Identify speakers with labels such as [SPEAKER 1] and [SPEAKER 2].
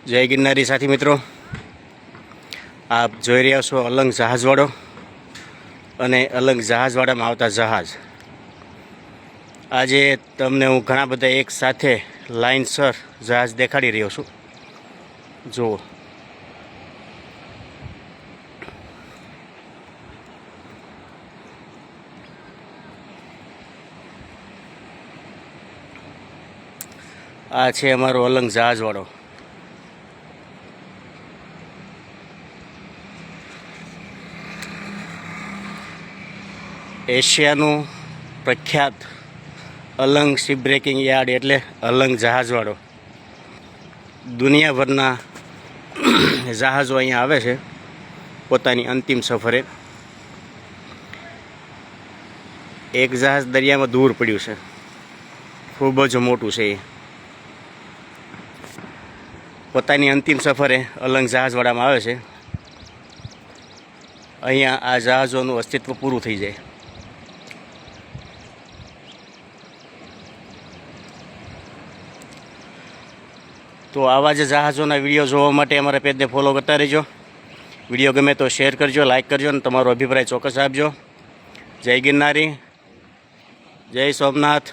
[SPEAKER 1] જય ગિરનારી સાથી મિત્રો, આપ જોઈ રહ્યા છો અલંગ જહાજવાડો અને અલંગ જહાજવાડામાં આવતા જહાજ. આજે તમને હું ઘણા બધા એક સાથે લાઇનસર જહાજ દેખાડી રહ્યો છું. જુઓ, આ છે અમારો અલંગ જહાજવાડો. એશિયાનું પ્રખ્યાત અલંગ શિપ બ્રેકિંગ યાર્ડ એટલે અલંગ જહાજવાડો. દુનિયાભરના જહાજો અહીંયા આવે છે પોતાની અંતિમ સફરે. એક જહાજ દરિયામાં દૂર પડ્યું છે, ખૂબ જ મોટું છે. એ પોતાની અંતિમ સફરે અલંગ જહાજવાડામાં આવે છે. અહીંયા આ જહાજોનું અસ્તિત્વ પૂરું થઈ જાય. તો આવા જ જહાજોના વિડીયો જોવા માટે અમારા પેજને ફોલો કરતા રહેજો. વિડીયો ગમે તો શેર કરજો, લાઇક કરજો અને તમારો અભિપ્રાય ચોક્કસ આપજો. જય ગિરનારી, જય સોમનાથ.